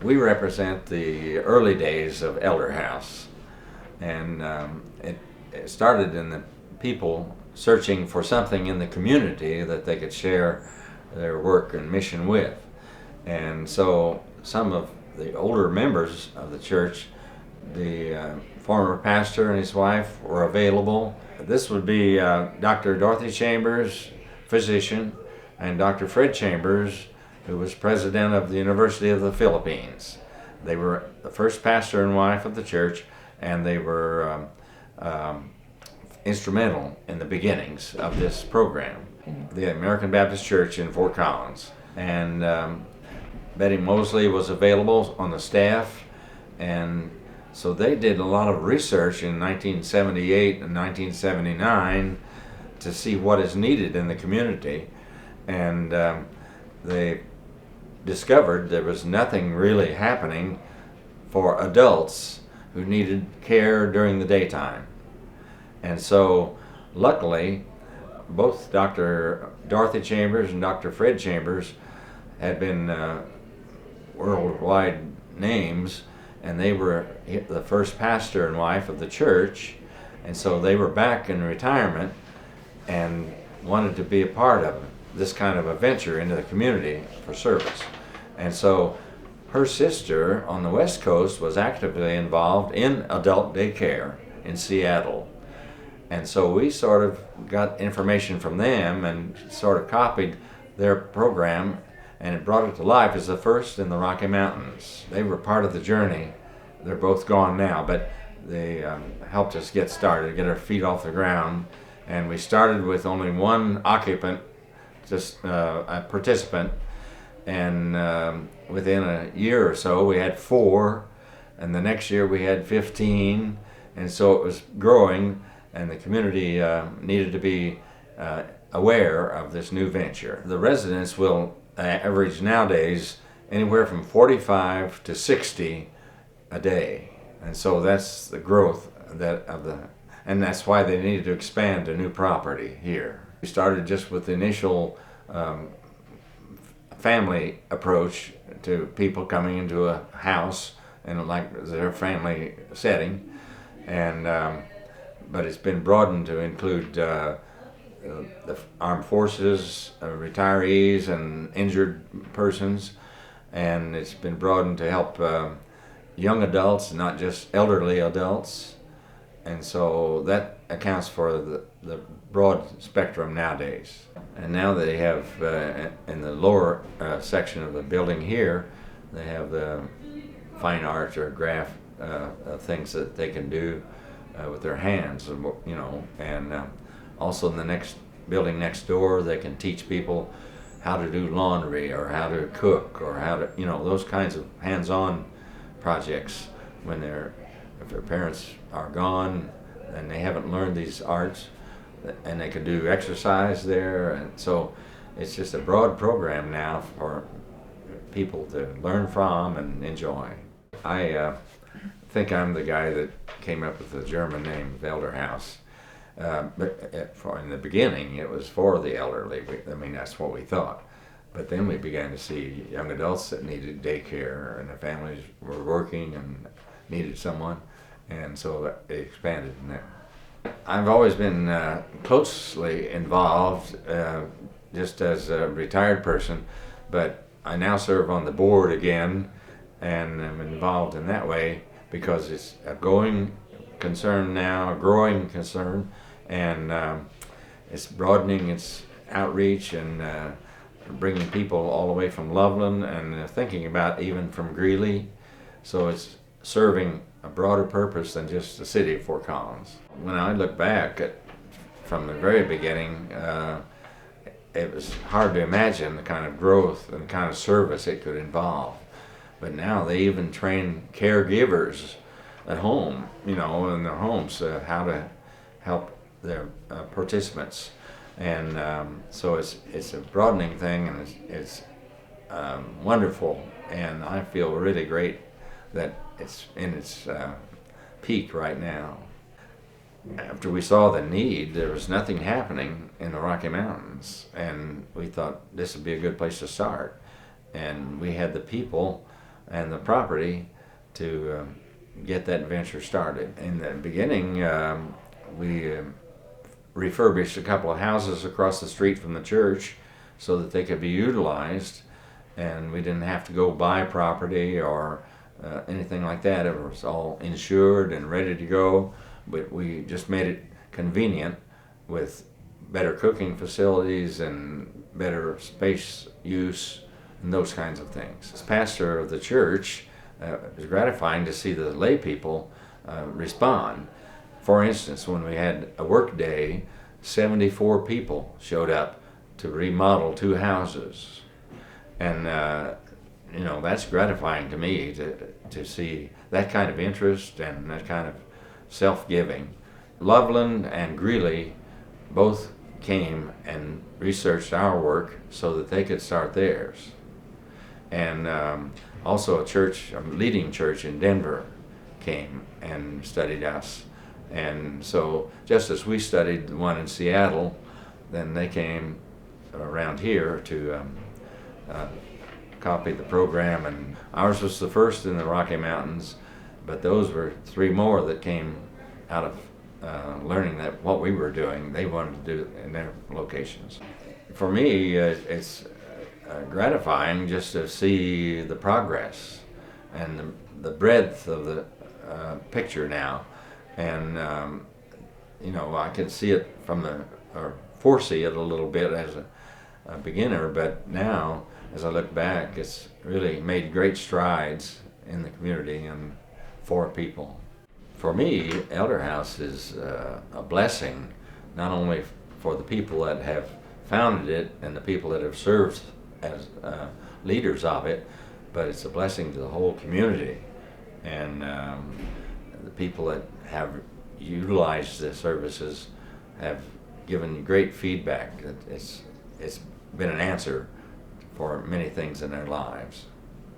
We represent the early days of Elderhaus, and it started in the people searching for something in the community that they could share their work and mission with. And so some of the older members of the church, the former pastor and his wife, were available. This would be Dr. Dorothy Chambers, physician, and Dr. Fred Chambers, who was president of the University of the Philippines. They were the first pastor and wife of the church, and they were instrumental in the beginnings of this program, the American Baptist Church in Fort Collins. And Betty Mosley was available on the staff, and so they did a lot of research in 1978 and 1979 to see what is needed in the community, and they discovered there was nothing really happening for adults who needed care during the daytime. And so luckily both Dr. Dorothy Chambers and Dr. Fred Chambers had been worldwide names, and they were the first pastor and wife of the church, and so they were back in retirement and wanted to be a part of this kind of a venture into the community for service. And so her sister on the West Coast was actively involved in adult daycare in Seattle. And so we sort of got information from them and sort of copied their program, and it brought it to life as the first in the Rocky Mountains. They were part of the journey. They're both gone now, but they helped us get started, get our feet off the ground. And we started with only one occupant, just a participant, and within a year or so we had 4, and the next year we had 15, and so it was growing, and the community needed to be aware of this new venture. The residents will average nowadays anywhere from 45 to 60 a day, and so that's the growth and that's why they needed to expand to new property here. We started just with the initial family approach to people coming into a house and like their family setting, and but it's been broadened to include the armed forces, retirees, and injured persons, and it's been broadened to help young adults, not just elderly adults, and so that accounts for the broad spectrum nowadays. And now they have in the lower section of the building here, they have the fine arts or craft things that they can do with their hands, you know, and also in the next building next door, they can teach people how to do laundry or how to cook or how to, you know, those kinds of hands-on projects when if their parents are gone and they haven't learned these arts, and they can do exercise there. And so it's just a broad program now for people to learn from and enjoy. I think I'm the guy that came up with the German name of Elderhaus. But in the beginning, it was for the elderly. I mean, that's what we thought. But then we began to see young adults that needed daycare, and the families were working and needed someone, and so it expanded from there. I've always been closely involved, just as a retired person, but I now serve on the board again, and I'm involved in that way because it's a growing concern now, and it's broadening its outreach and bringing people all the way from Loveland and thinking about even from Greeley. So it's serving a broader purpose than just the city of Fort Collins. When I look back from the very beginning, it was hard to imagine the kind of growth and the kind of service it could involve. But now they even train caregivers at home, you know, in their homes, how to help their participants. And so it's a broadening thing, and it's wonderful, and I feel really great that it's in its peak right now. After we saw the need, there was nothing happening in the Rocky Mountains, and we thought this would be a good place to start. And we had the people and the property to get that venture started. In the beginning, we refurbished a couple of houses across the street from the church so that they could be utilized, and we didn't have to go buy property or anything like that. It was all insured and ready to go, but we just made it convenient with better cooking facilities and better space use and those kinds of things. As pastor of the church, it was gratifying to see the lay people respond. For instance, when we had a work day, 74 people showed up to remodel 2 houses. And that's gratifying to me to see that kind of interest and that kind of self-giving. Loveland and Greeley both came and researched our work so that they could start theirs. And also a leading church in Denver came and studied us. And so just as we studied the one in Seattle, then they came around here to copy the program. And ours was the first in the Rocky Mountains, but those were 3 more that came out of learning that what we were doing, they wanted to do in their locations. For me, it's gratifying just to see the progress and the breadth of the picture now. And I can see it or foresee it a little bit as a beginner, but now as I look back, it's really made great strides in the community and for people. For me, Elderhaus is a blessing, not only for the people that have founded it and the people that have served as leaders of it, but it's a blessing to the whole community. And the people that have utilized the services have given great feedback. It's been an answer for many things in their lives.